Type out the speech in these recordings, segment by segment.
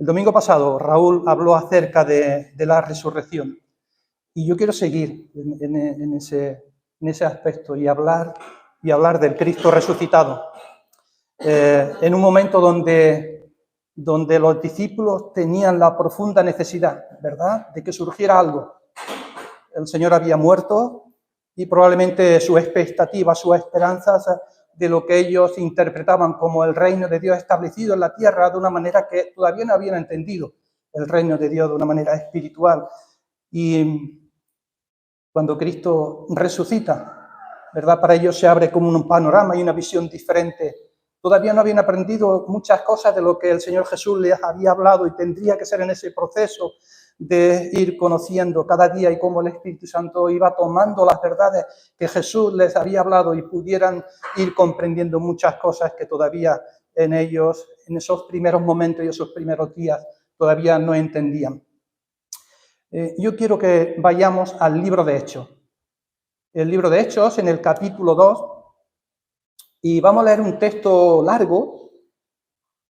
El domingo pasado Raúl habló acerca de la resurrección y yo quiero seguir en ese aspecto y hablar del Cristo resucitado. En un momento donde los discípulos tenían la profunda necesidad, ¿verdad?, de que surgiera algo. El Señor había muerto y probablemente su expectativa, sus esperanzas de lo que ellos interpretaban como el reino de Dios establecido en la tierra de una manera que todavía no habían entendido, el reino de Dios de una manera espiritual. Y cuando Cristo resucita, ¿verdad?, para ellos se abre como un panorama y una visión diferente. Todavía no habían aprendido muchas cosas de lo que el Señor Jesús les había hablado y tendría que ser en ese proceso de ir conociendo cada día y cómo el Espíritu Santo iba tomando las verdades que Jesús les había hablado y pudieran ir comprendiendo muchas cosas que todavía en ellos, en esos primeros momentos y esos primeros días, todavía no entendían. Yo quiero que vayamos al libro de Hechos. El libro de Hechos, en el capítulo 2, y vamos a leer un texto largo,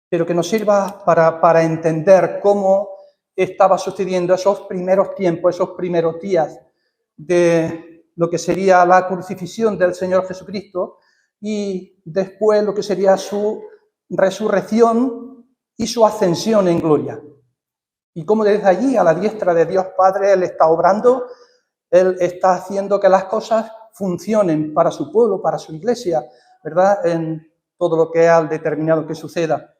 pero que nos sirva para entender cómo estaba sucediendo esos primeros tiempos, esos primeros días de lo que sería la crucifixión del Señor Jesucristo y después lo que sería su resurrección y su ascensión en gloria. Y cómo desde allí, a la diestra de Dios Padre, Él está obrando, Él está haciendo que las cosas funcionen para su pueblo, para su iglesia, ¿verdad?, en todo lo que Él ha determinado que suceda.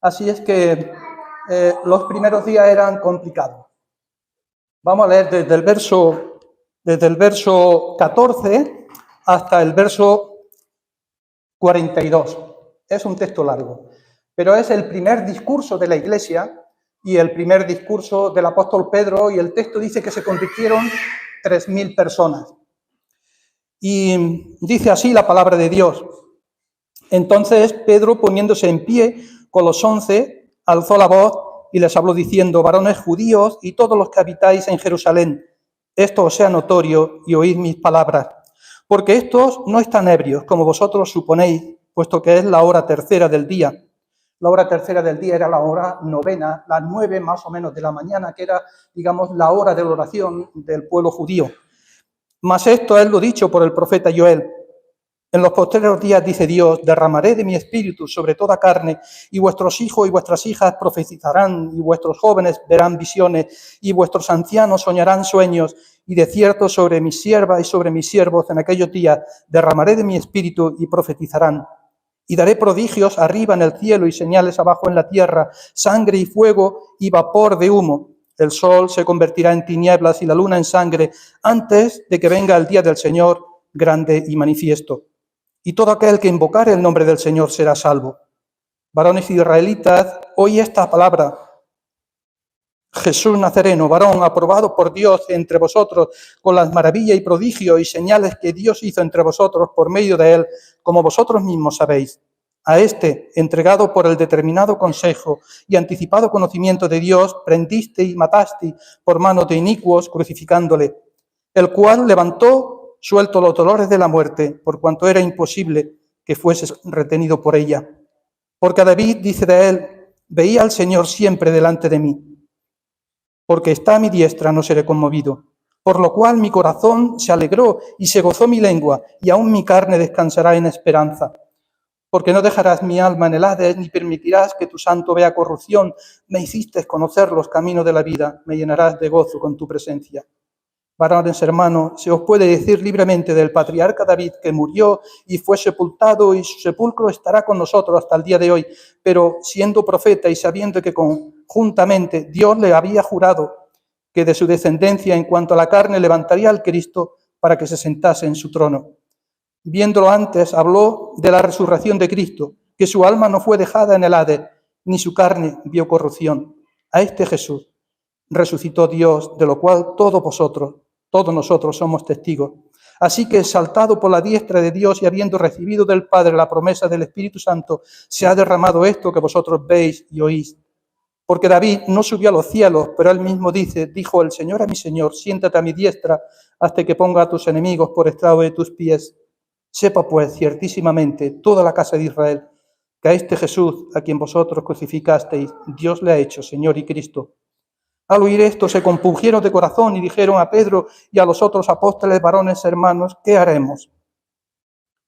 Así es que los primeros días eran complicados. Vamos a leer desde el verso 14 hasta el verso 42. Es un texto largo, pero es el primer discurso de la iglesia y el primer discurso del apóstol Pedro, y el texto dice que se convirtieron 3.000 personas. Y dice así la palabra de Dios. Entonces Pedro, poniéndose en pie con los 11, alzó la voz y les habló diciendo: varones judíos y todos los que habitáis en Jerusalén, esto os sea notorio y oíd mis palabras, porque estos no están ebrios, como vosotros suponéis, puesto que es la hora tercera del día. La hora tercera del día era la hora novena, las 9 más o menos de la mañana, que era, digamos, la hora de la oración del pueblo judío. Mas esto es lo dicho por el profeta Joel. En los postreros días, dice Dios, derramaré de mi espíritu sobre toda carne, y vuestros hijos y vuestras hijas profetizarán, y vuestros jóvenes verán visiones, y vuestros ancianos soñarán sueños, y de cierto sobre mis siervas y sobre mis siervos en aquellos días derramaré de mi espíritu y profetizarán. Y daré prodigios arriba en el cielo y señales abajo en la tierra, sangre y fuego y vapor de humo. El sol se convertirá en tinieblas y la luna en sangre antes de que venga el día del Señor grande y manifiesto. Y todo aquel que invocare el nombre del Señor será salvo. Varones israelitas, oí esta palabra. Jesús Nazareno, varón aprobado por Dios entre vosotros, con las maravillas y prodigios y señales que Dios hizo entre vosotros por medio de él, como vosotros mismos sabéis. A este, entregado por el determinado consejo y anticipado conocimiento de Dios, prendiste y mataste por mano de inicuos, crucificándole, el cual levantó suelto los dolores de la muerte, por cuanto era imposible que fuese retenido por ella. Porque David dice de él: veía al Señor siempre delante de mí. Porque está a mi diestra, no seré conmovido. Por lo cual mi corazón se alegró y se gozó mi lengua, y aún mi carne descansará en esperanza. Porque no dejarás mi alma en el Hades, ni permitirás que tu santo vea corrupción. Me hiciste conocer los caminos de la vida, me llenarás de gozo con tu presencia. Varones hermanos, se os puede decir libremente del patriarca David, que murió y fue sepultado, y su sepulcro estará con nosotros hasta el día de hoy. Pero siendo profeta y sabiendo que conjuntamente Dios le había jurado que de su descendencia en cuanto a la carne levantaría al Cristo para que se sentase en su trono. Viéndolo antes, habló de la resurrección de Cristo, que su alma no fue dejada en el Hades, ni su carne vio corrupción. A este Jesús resucitó Dios, de lo cual todos nosotros somos testigos. Así que, exaltado por la diestra de Dios y habiendo recibido del Padre la promesa del Espíritu Santo, se ha derramado esto que vosotros veis y oís. Porque David no subió a los cielos, pero él mismo dijo el Señor a mi Señor: siéntate a mi diestra hasta que ponga a tus enemigos por estrado de tus pies. Sepa pues ciertísimamente toda la casa de Israel que a este Jesús, a quien vosotros crucificasteis, Dios le ha hecho Señor y Cristo. Al oír esto se compungieron de corazón y dijeron a Pedro y a los otros apóstoles, varones hermanos, ¿qué haremos?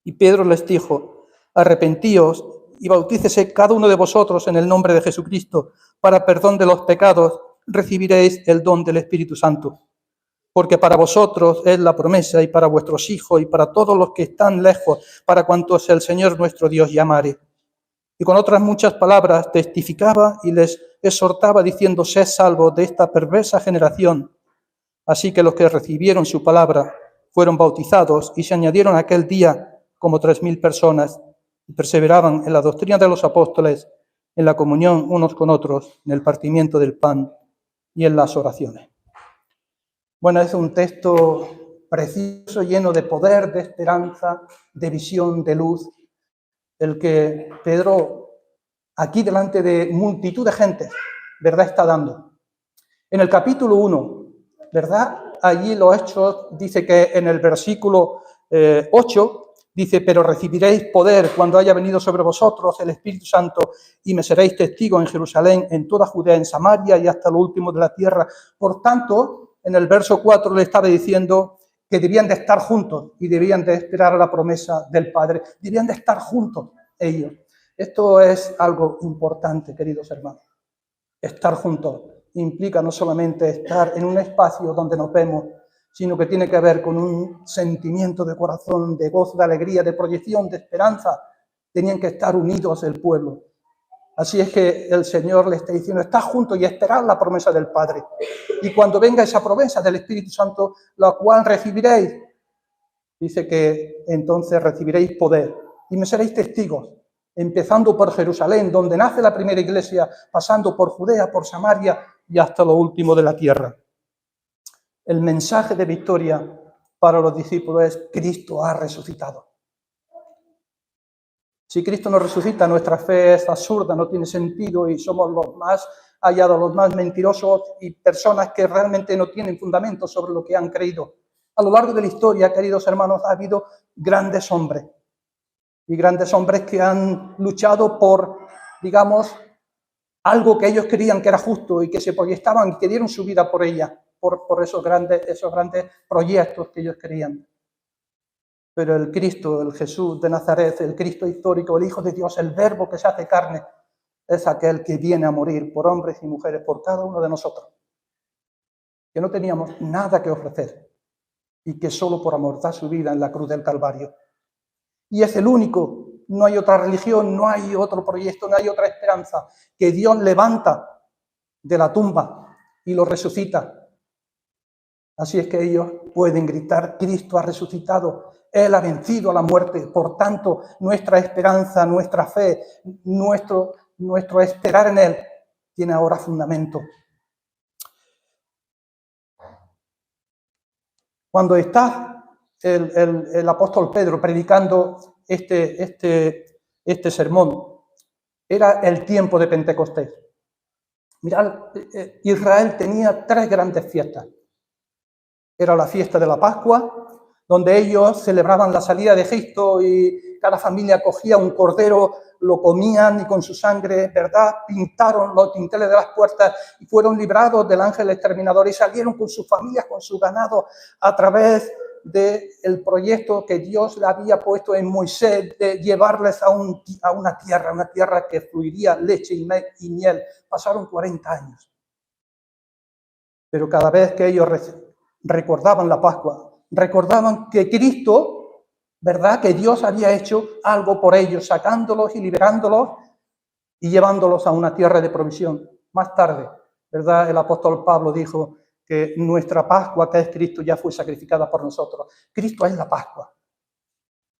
Y Pedro les dijo, arrepentíos y bautícese cada uno de vosotros en el nombre de Jesucristo para perdón de los pecados, recibiréis el don del Espíritu Santo. Porque para vosotros es la promesa y para vuestros hijos y para todos los que están lejos, para cuantos el Señor nuestro Dios llamare. Y con otras muchas palabras testificaba y les exhortaba diciendo, sed salvos de esta perversa generación. Así que los que recibieron su palabra fueron bautizados y se añadieron aquel día como 3,000 personas y perseveraban en la doctrina de los apóstoles, en la comunión unos con otros, en el partimiento del pan y en las oraciones. Bueno, es un texto precioso, lleno de poder, de esperanza, de visión, de luz, el que Pedro aquí delante de multitud de gente, ¿verdad?, está dando. En el capítulo 1, ¿verdad?, allí los Hechos dice que en el versículo 8, dice, pero recibiréis poder cuando haya venido sobre vosotros el Espíritu Santo y me seréis testigos en Jerusalén, en toda Judea, en Samaria y hasta lo último de la tierra. Por tanto, en el verso 4 le estaba diciendo que debían de estar juntos y debían de esperar a la promesa del Padre. Debían de estar juntos ellos. Esto es algo importante, queridos hermanos. Estar juntos implica no solamente estar en un espacio donde nos vemos, sino que tiene que ver con un sentimiento de corazón, de gozo, de alegría, de proyección, de esperanza. Tenían que estar unidos el pueblo. Así es que el Señor le está diciendo, estad juntos y esperad la promesa del Padre. Y cuando venga esa promesa del Espíritu Santo, la cual recibiréis, dice que entonces recibiréis poder y me seréis testigos, empezando por Jerusalén, donde nace la primera iglesia, pasando por Judea, por Samaria y hasta lo último de la tierra. El mensaje de victoria para los discípulos es Cristo ha resucitado. Si Cristo no resucita, nuestra fe es absurda, no tiene sentido y somos los más hallados, los más mentirosos y personas que realmente no tienen fundamento sobre lo que han creído. A lo largo de la historia, queridos hermanos, ha habido grandes hombres y grandes hombres que han luchado por, digamos, algo que ellos creían que era justo y que se proyectaban y que dieron su vida por ella, por esos grandes proyectos que ellos querían. Pero el Cristo, el Jesús de Nazaret, el Cristo histórico, el Hijo de Dios, el Verbo que se hace carne, es aquel que viene a morir por hombres y mujeres, por cada uno de nosotros, que no teníamos nada que ofrecer y que solo por amor da su vida en la cruz del Calvario. Y es el único, no hay otra religión, no hay otro proyecto, no hay otra esperanza, que Dios levanta de la tumba y lo resucita. Así es que ellos pueden gritar, Cristo ha resucitado, Él ha vencido a la muerte. Por tanto, nuestra esperanza, nuestra fe, nuestro esperar en Él tiene ahora fundamento. Cuando está el apóstol Pedro predicando este sermón, era el tiempo de Pentecostés. Mirad, Israel tenía 3 grandes fiestas. Era la fiesta de la Pascua, donde ellos celebraban la salida de Egipto y cada familia cogía un cordero, lo comían y con su sangre, ¿verdad?, pintaron los dinteles de las puertas y fueron librados del ángel exterminador y salieron con sus familias, con su ganado, a través del proyecto que Dios le había puesto en Moisés de llevarles a una tierra que fluiría leche y miel. Pasaron 40 años. Pero cada vez que ellos recordaban la Pascua, recordaban que Cristo, ¿verdad?, que Dios había hecho algo por ellos, sacándolos y liberándolos y llevándolos a una tierra de provisión. Más tarde, ¿verdad?, el apóstol Pablo dijo que nuestra Pascua, que es Cristo, ya fue sacrificada por nosotros. Cristo es la Pascua,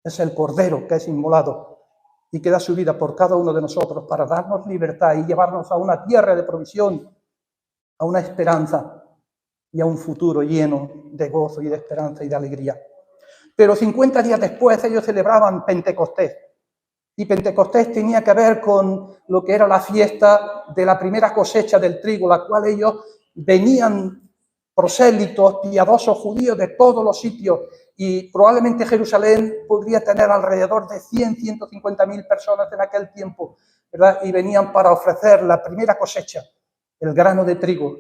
es el Cordero que es inmolado y que da su vida por cada uno de nosotros para darnos libertad y llevarnos a una tierra de provisión, a una esperanza y a un futuro lleno de gozo y de esperanza y de alegría. Pero 50 días después ellos celebraban Pentecostés. Y Pentecostés tenía que ver con lo que era la fiesta de la primera cosecha del trigo, la cual ellos venían prosélitos, piadosos judíos de todos los sitios, y probablemente Jerusalén podría tener alrededor de 150.000 personas en aquel tiempo, ¿verdad? Y venían para ofrecer la primera cosecha, el grano de trigo.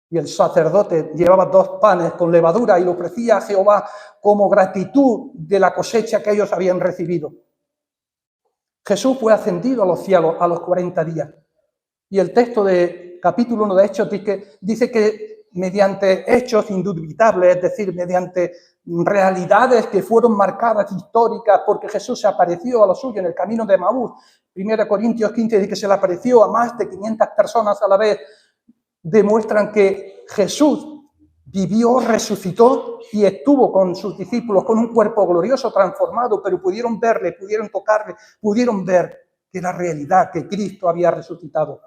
Y el sacerdote llevaba 2 panes con levadura y lo ofrecía a Jehová como gratitud de la cosecha que ellos habían recibido. Jesús fue ascendido a los cielos a los 40 días. Y el texto de capítulo 1 de Hechos dice que mediante hechos indubitables, es decir, mediante realidades que fueron marcadas históricas, porque Jesús se apareció a los suyos en el camino de Emaús. 1 Corintios 15 dice que se le apareció a más de 500 personas a la vez. Demuestran que Jesús vivió, resucitó y estuvo con sus discípulos con un cuerpo glorioso, transformado, pero pudieron verle, pudieron tocarle, pudieron ver que era realidad, que Cristo había resucitado.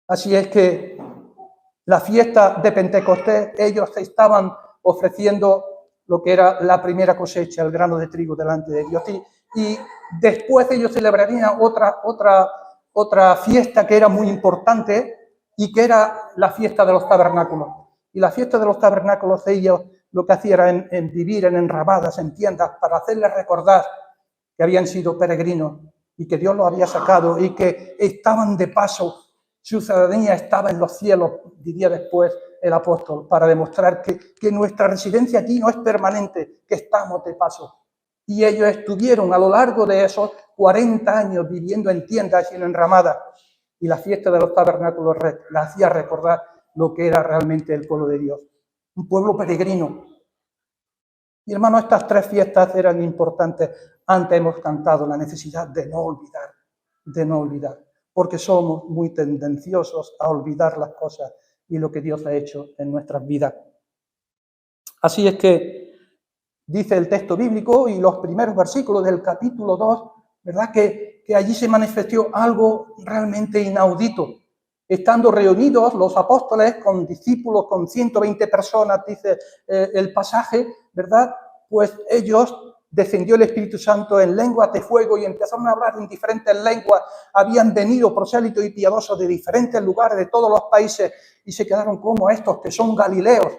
Así es que la fiesta de Pentecostés, ellos estaban ofreciendo lo que era la primera cosecha, el grano de trigo delante de Dios. Y después ellos celebrarían otra fiesta que era muy importante y que era la fiesta de los tabernáculos. Y la fiesta de los tabernáculos, ellos lo que hacían era en vivir en enramadas, en tiendas, para hacerles recordar que habían sido peregrinos y que Dios los había sacado y que estaban de paso. Su ciudadanía estaba en los cielos, diría después el apóstol, para demostrar que nuestra residencia aquí no es permanente, que estamos de paso. Y ellos estuvieron a lo largo de esos 40 años viviendo en tiendas y en enramadas. Y la fiesta de los tabernáculos la hacía recordar lo que era realmente el pueblo de Dios. Un pueblo peregrino. Y hermano, estas 3 fiestas eran importantes. Antes hemos cantado la necesidad de no olvidar, porque somos muy tendenciosos a olvidar las cosas y lo que Dios ha hecho en nuestras vidas. Así es que dice el texto bíblico y los primeros versículos del capítulo 2, ¿verdad? Que allí se manifestó algo realmente inaudito. Estando reunidos los apóstoles con discípulos, con 120 personas, dice el pasaje, ¿verdad? Pues ellos descendió el Espíritu Santo en lenguas de fuego y empezaron a hablar en diferentes lenguas. Habían venido prosélitos y piadosos de diferentes lugares, de todos los países, y se quedaron como estos que son galileos,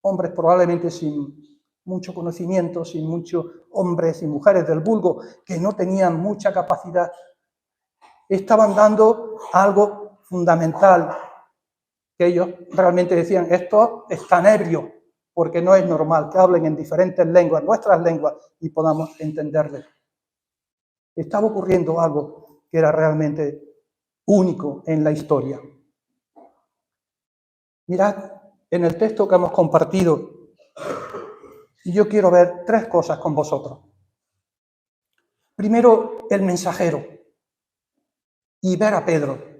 hombres probablemente sin mucho conocimiento, sin muchos hombres y mujeres del vulgo, que no tenían mucha capacidad. Estaban dando algo fundamental, que ellos realmente decían, estos están ebrios, porque no es normal que hablen en diferentes lenguas, nuestras lenguas, y podamos entenderles. Estaba ocurriendo algo que era realmente único en la historia. Mirad, en el texto que hemos compartido, yo quiero ver 3 cosas con vosotros. Primero, el mensajero, y ver a Pedro.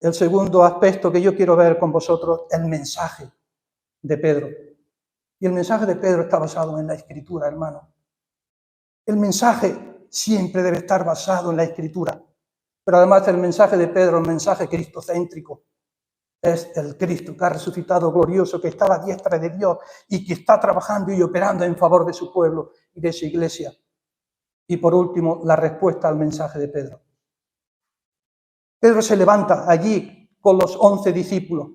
El segundo aspecto que yo quiero ver con vosotros, el mensaje de Pedro. Y el mensaje de Pedro está basado en la Escritura, hermano. El mensaje siempre debe estar basado en la Escritura. Pero además el mensaje de Pedro, el mensaje cristocéntrico, es el Cristo que ha resucitado glorioso, que está a la diestra de Dios y que está trabajando y operando en favor de su pueblo y de su iglesia. Y por último, la respuesta al mensaje de Pedro. Pedro se levanta allí con los 11 discípulos.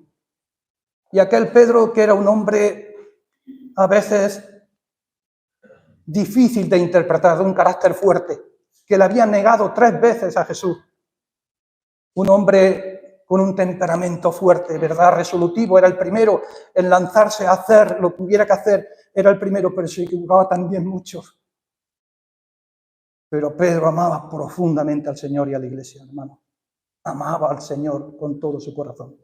Y aquel Pedro, que era un hombre a veces difícil de interpretar, de un carácter fuerte, que le había negado 3 veces a Jesús. Un hombre con un temperamento fuerte, ¿verdad? Resolutivo, era el primero en lanzarse a hacer lo que hubiera que hacer, era el primero, pero se equivocaba también mucho. Pero Pedro amaba profundamente al Señor y a la iglesia, hermano. Amaba al Señor con todo su corazón.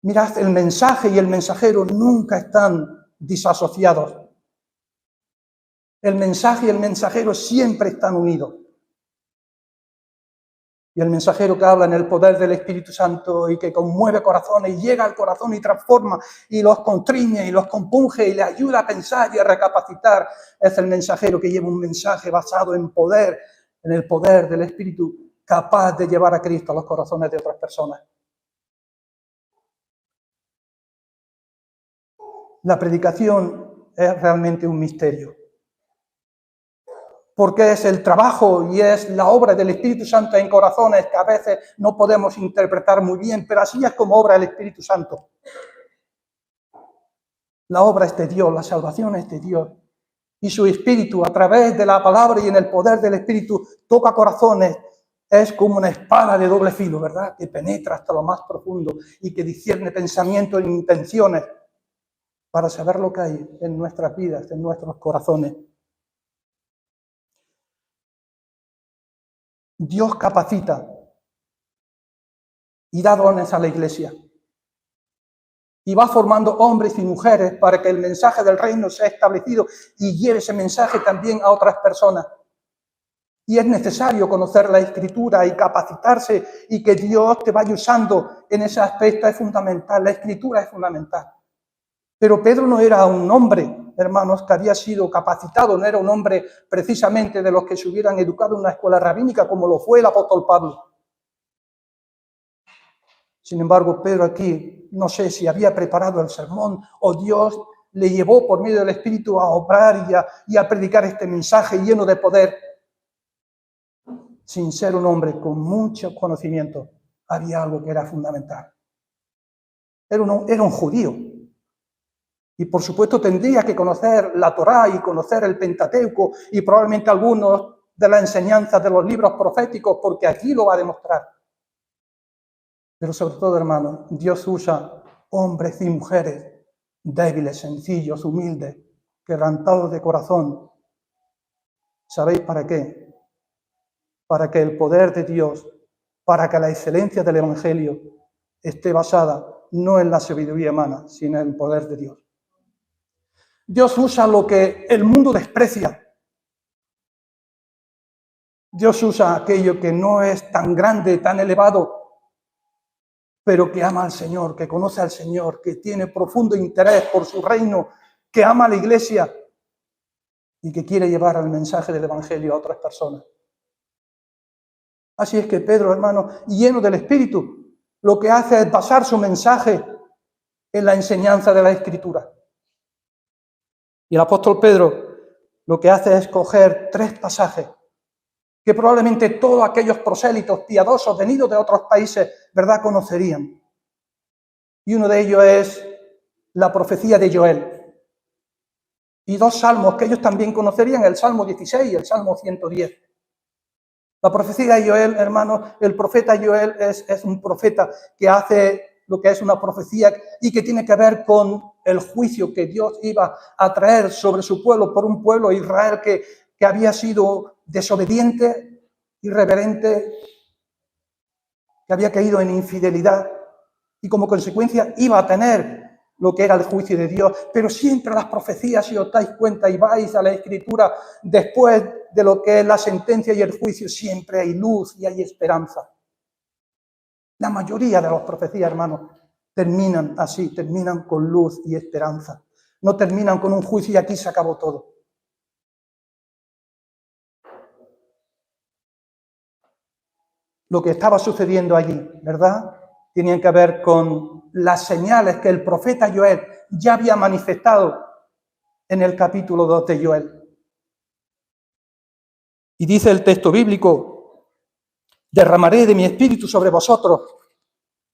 Mirad, el mensaje y el mensajero nunca están disasociados. El mensaje y el mensajero siempre están unidos. Y el mensajero que habla en el poder del Espíritu Santo y que conmueve corazones y llega al corazón y transforma y los constriñe y los compunge y le ayuda a pensar y a recapacitar, es el mensajero que lleva un mensaje basado en poder, en el poder del Espíritu, capaz de llevar a Cristo a los corazones de otras personas. La predicación es realmente un misterio. porque es el trabajo y es la obra del Espíritu Santo en corazones que a veces no podemos interpretar muy bien, pero así es como obra el Espíritu Santo. La obra es de Dios, la salvación es de Dios. Y su Espíritu, a través de la palabra y en el poder del Espíritu, toca corazones. Es como una espada de doble filo, ¿verdad? Que penetra hasta lo más profundo y que discierne pensamientos e intenciones para saber lo que hay en nuestras vidas, en nuestros corazones. Dios capacita y da dones a la iglesia. Y va formando hombres y mujeres para que el mensaje del reino sea establecido y lleve ese mensaje también a otras personas. Y es necesario conocer la Escritura y capacitarse y que Dios te vaya usando en ese aspecto es fundamental. La Escritura es fundamental. Pero Pedro no era un hombre, hermanos, que había sido capacitado, no era un hombre precisamente de los que se hubieran educado en una escuela rabínica como lo fue el apóstol Pablo. Sin embargo, Pedro aquí, no sé si había preparado el sermón o Dios le llevó por medio del Espíritu a obrar y a predicar este mensaje lleno de poder. Sin ser un hombre con mucho conocimiento, había algo que era fundamental. Era un judío. Y por supuesto tendría que conocer la Torá y conocer el Pentateuco y probablemente algunos de las enseñanzas de los libros proféticos, porque aquí lo va a demostrar. Pero sobre todo, hermanos, Dios usa hombres y mujeres débiles, sencillos, humildes, quebrantados de corazón. ¿Sabéis para qué? Para que el poder de Dios, para que la excelencia del Evangelio esté basada no en la sabiduría humana, sino en el poder de Dios. Dios usa lo que el mundo desprecia. Dios usa aquello que no es tan grande, tan elevado, pero que ama al Señor, que conoce al Señor, que tiene profundo interés por su reino, que ama a la iglesia y que quiere llevar el mensaje del Evangelio a otras personas. Así es que Pedro, hermano, lleno del Espíritu, lo que hace es basar su mensaje en la enseñanza de la Escritura. Y el apóstol Pedro lo que hace es coger 3 pasajes que probablemente todos aquellos prosélitos piadosos venidos de otros países, ¿verdad?, conocerían. Y uno de ellos es la profecía de Joel. Y 2 salmos que ellos también conocerían, el Salmo 16 y el Salmo 110. La profecía de Joel, hermanos, el profeta Joel es un profeta que hace lo que es una profecía y que tiene que ver con el juicio que Dios iba a traer sobre su pueblo por un pueblo Israel que había sido desobediente, irreverente, que había caído en infidelidad y como consecuencia iba a tener lo que era el juicio de Dios. Pero siempre las profecías, si os dais cuenta y vais a la Escritura, después de lo que es la sentencia y el juicio, siempre hay luz y hay esperanza. La mayoría de las profecías, hermanos, terminan así, terminan con luz y esperanza. No terminan con un juicio y aquí se acabó todo. Lo que estaba sucediendo allí, ¿verdad?, tenían que ver con las señales que el profeta Joel ya había manifestado en el capítulo 2 de Joel. Y dice el texto bíblico: derramaré de mi espíritu sobre vosotros,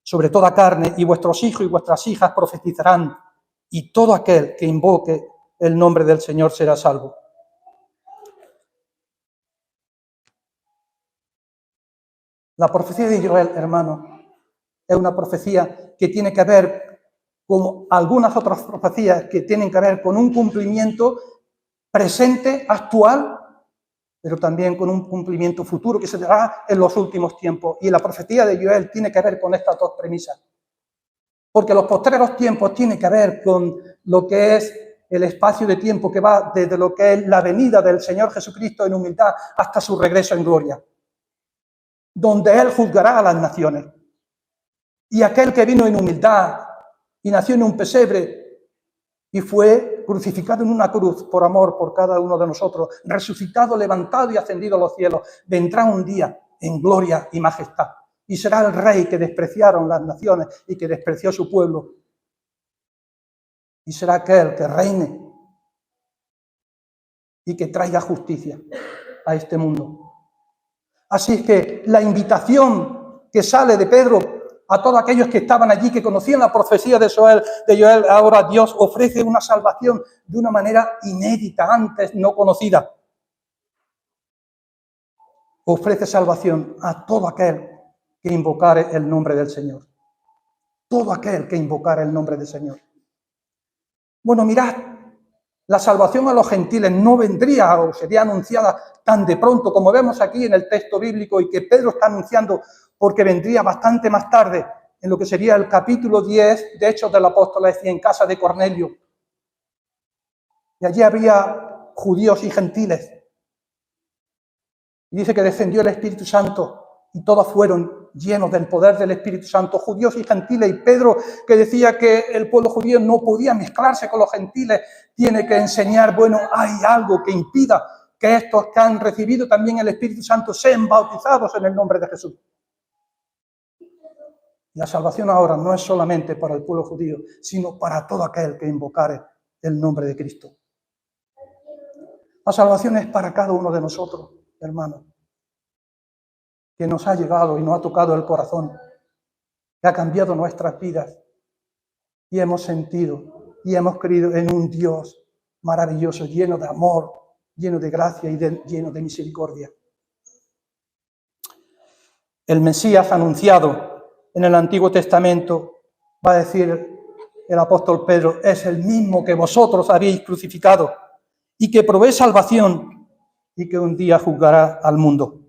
sobre toda carne, y vuestros hijos y vuestras hijas profetizarán, y todo aquel que invoque el nombre del Señor será salvo. La profecía de Joel, hermano, es una profecía que tiene que ver con algunas otras profecías que tienen que ver con un cumplimiento presente, actual, pero también con un cumplimiento futuro que se dará en los últimos tiempos. Y la profecía de Joel tiene que ver con estas 2 premisas. Porque los postreros tiempos tienen que ver con lo que es el espacio de tiempo que va desde lo que es la venida del Señor Jesucristo en humildad hasta su regreso en gloria, donde Él juzgará a las naciones. Y aquel que vino en humildad y nació en un pesebre y fue crucificado en una cruz por amor por cada uno de nosotros, resucitado, levantado y ascendido a los cielos, vendrá un día en gloria y majestad. Y será el rey que despreciaron las naciones y que despreció su pueblo. Y será aquel que reine y que traiga justicia. a este mundo. Así es que la invitación que sale de Pedro a todos aquellos que estaban allí, que conocían la profecía de Joel, ahora Dios ofrece una salvación de una manera inédita, antes no conocida. Ofrece salvación a todo aquel que invocare el nombre del Señor. Todo aquel que invocare el nombre del Señor. Bueno, mirad, la salvación a los gentiles no vendría o sería anunciada tan de pronto como vemos aquí en el texto bíblico y que Pedro está anunciando, porque vendría bastante más tarde en lo que sería el capítulo 10 de Hechos del Apóstol y en casa de Cornelio. Y allí había judíos y gentiles. Y dice que descendió el Espíritu Santo y todos fueron llenos del poder del Espíritu Santo, judíos y gentiles. Y Pedro, que decía que el pueblo judío no podía mezclarse con los gentiles, tiene que enseñar, bueno, hay algo que impida que estos que han recibido también el Espíritu Santo sean bautizados en el nombre de Jesús. La salvación ahora no es solamente para el pueblo judío, sino para todo aquel que invocare el nombre de Cristo. La salvación es para cada uno de nosotros, hermanos, que nos ha llegado y nos ha tocado el corazón, que ha cambiado nuestras vidas y hemos sentido y hemos creído en un Dios maravilloso, lleno de amor, lleno de gracia y lleno de misericordia. El Mesías anunciado en el Antiguo Testamento, va a decir el apóstol Pedro, es el mismo que vosotros habéis crucificado y que provee salvación y que un día juzgará al mundo.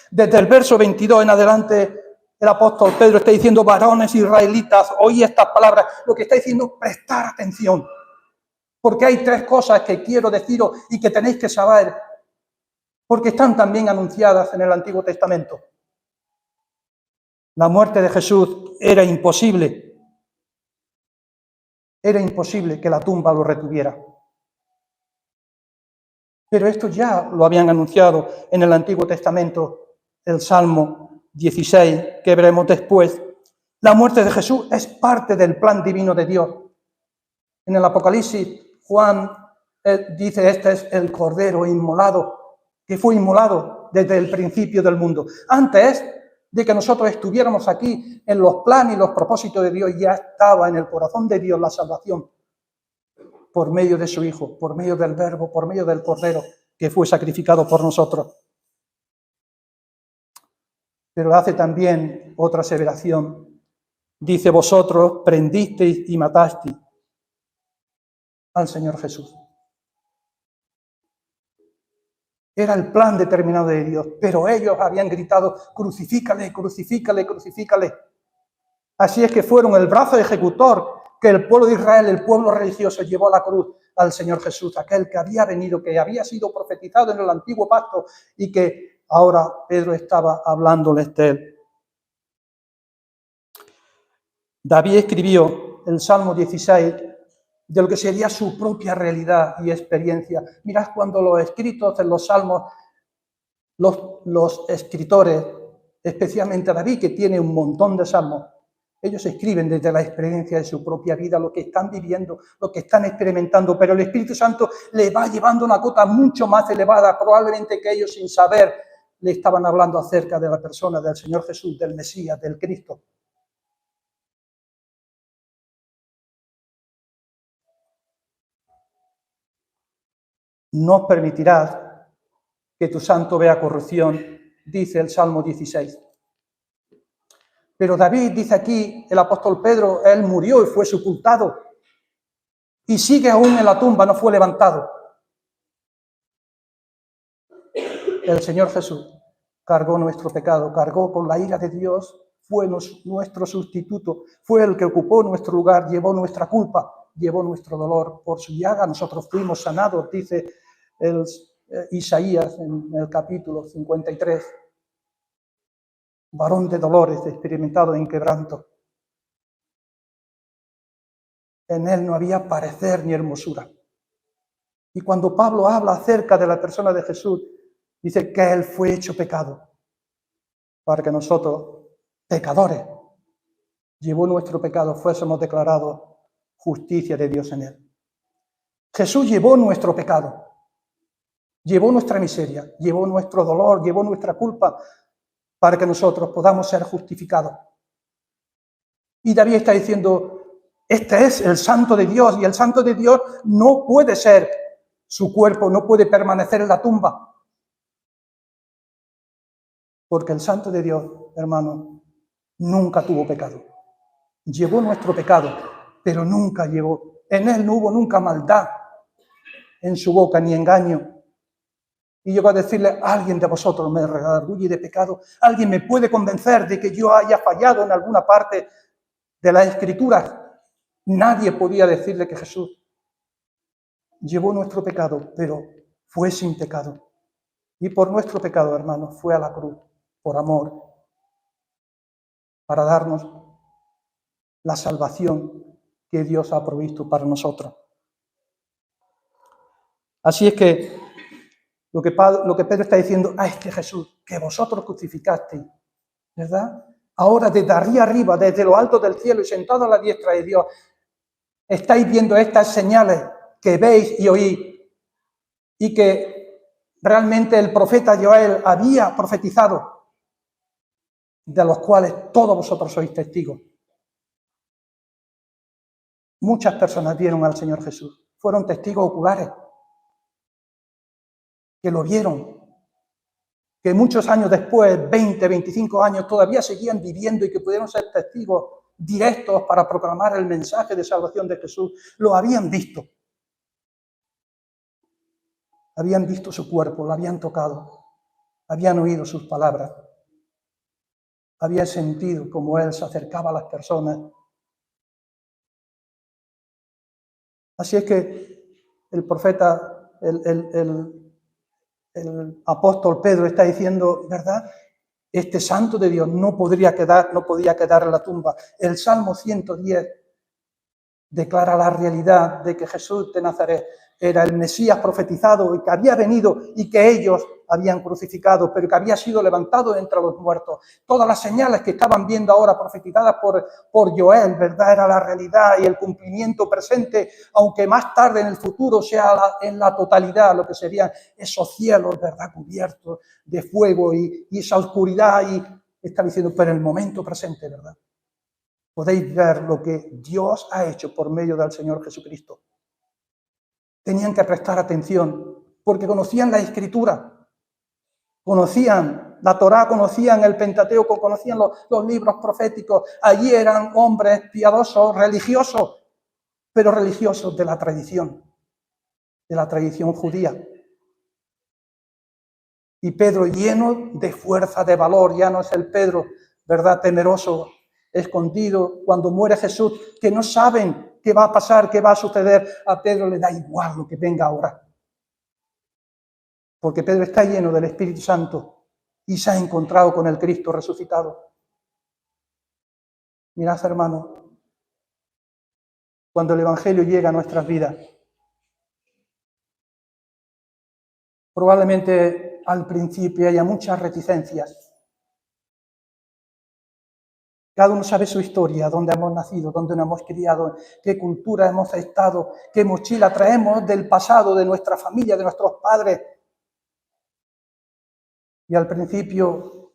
Desde el verso 22 en adelante, el apóstol Pedro está diciendo, varones israelitas, oí estas palabras. Lo que está diciendo, prestar atención. Porque hay tres cosas que quiero deciros y que tenéis que saber, porque están también anunciadas en el Antiguo Testamento. La muerte de Jesús era imposible. Era imposible que la tumba lo retuviera. Pero esto ya lo habían anunciado en el Antiguo Testamento, el Salmo 16, que veremos después. La muerte de Jesús es parte del plan divino de Dios. En el Apocalipsis, Juan dice, este es el Cordero inmolado, que fue inmolado desde el principio del mundo. Antes de que nosotros estuviéramos aquí en los planes y los propósitos de Dios, ya estaba en el corazón de Dios la salvación por medio de su Hijo, por medio del Verbo, por medio del Cordero que fue sacrificado por nosotros. Pero hace también otra aseveración. Dice, vosotros prendisteis y matasteis al Señor Jesús. Era el plan determinado de Dios, pero ellos habían gritado, crucifícale, crucifícale, crucifícale. Así es que fueron el brazo ejecutor que el pueblo de Israel, el pueblo religioso, llevó a la cruz al Señor Jesús, aquel que había venido, que había sido profetizado en el antiguo pacto y que ahora Pedro estaba hablándoles de él. David escribió el Salmo 16 de lo que sería su propia realidad y experiencia. Mirad cuando los escritos en los Salmos, los escritores, especialmente David, que tiene un montón de salmos, ellos escriben desde la experiencia de su propia vida, lo que están viviendo, lo que están experimentando, pero el Espíritu Santo le va llevando una cota mucho más elevada, probablemente que ellos sin saber le estaban hablando acerca de la persona del Señor Jesús, del Mesías, del Cristo. No permitirás que tu santo vea corrupción, dice el Salmo 16. Pero David dice aquí, el apóstol Pedro, él murió y fue sepultado. Y sigue aún en la tumba, no fue levantado. El Señor Jesús cargó nuestro pecado, cargó con la ira de Dios, fue nuestro sustituto, fue el que ocupó nuestro lugar, llevó nuestra culpa, llevó nuestro dolor. Por su llaga nosotros fuimos sanados, dice Isaías en el capítulo 53. Varón de dolores, experimentado en quebranto. En él no había parecer ni hermosura. Y cuando Pablo habla acerca de la persona de Jesús, dice que él fue hecho pecado, para que nosotros, pecadores, llevó nuestro pecado, fuésemos declarados justicia de Dios en él. Jesús llevó nuestro pecado. Llevó nuestra miseria, llevó nuestro dolor, llevó nuestra culpa para que nosotros podamos ser justificados. Y David está diciendo, este es el Santo de Dios, y el Santo de Dios no puede ser, su cuerpo no puede permanecer en la tumba. Porque el Santo de Dios, hermano, nunca tuvo pecado. Llevó nuestro pecado, pero nunca llevó. En él no hubo nunca maldad en su boca, ni engaño. Y yo voy a decirle, alguien de vosotros me redarguye de pecado, alguien me puede convencer de que yo haya fallado en alguna parte de las Escrituras. Nadie podía decirle que Jesús llevó nuestro pecado, pero fue sin pecado. Y por nuestro pecado, hermanos, fue a la cruz, por amor, para darnos la salvación que Dios ha provisto para nosotros. Así es que lo que Pedro está diciendo, a este Jesús que vosotros crucificasteis, ¿verdad? Ahora desde arriba, desde lo alto del cielo y sentado a la diestra de Dios, estáis viendo estas señales que veis y oís, y que realmente el profeta Joel había profetizado, de los cuales todos vosotros sois testigos. Muchas personas vieron al Señor Jesús, fueron testigos oculares, que lo vieron, que muchos años después, 20, 25 años, todavía seguían viviendo y que pudieron ser testigos directos para proclamar el mensaje de salvación de Jesús. Lo habían visto. Habían visto su cuerpo, lo habían tocado, habían oído sus palabras, habían sentido cómo Él se acercaba a las personas. Así es que el profeta, el apóstol Pedro está diciendo, ¿verdad? Este santo de Dios no podía quedar en la tumba. El Salmo 110 declara la realidad de que Jesús de Nazaret era el Mesías profetizado y que había venido y que ellos habían crucificado, pero que había sido levantado entre los muertos. Todas las señales que estaban viendo ahora profetizadas por Joel, ¿verdad? Era la realidad y el cumplimiento presente, aunque más tarde en el futuro sea en la totalidad lo que serían esos cielos, ¿verdad? Cubiertos de fuego y esa oscuridad, y está diciendo, pero en el momento presente, ¿verdad? Podéis ver lo que Dios ha hecho por medio del Señor Jesucristo. Tenían que prestar atención porque conocían la Escritura, conocían la Torá, conocían el Pentateuco, conocían los libros proféticos. Allí eran hombres piadosos, religiosos, pero religiosos de la tradición judía. Y Pedro, lleno de fuerza, de valor, ya no es el Pedro, ¿verdad?, temeroso, escondido, cuando muere Jesús, que no saben qué va a pasar, qué va a suceder. A Pedro le da igual lo que venga ahora. Porque Pedro está lleno del Espíritu Santo y se ha encontrado con el Cristo resucitado. Mirad, hermanos, cuando el Evangelio llega a nuestras vidas, probablemente al principio haya muchas reticencias. Cada uno sabe su historia, dónde hemos nacido, dónde nos hemos criado, qué cultura hemos estado, qué mochila traemos del pasado, de nuestra familia, de nuestros padres. Y al principio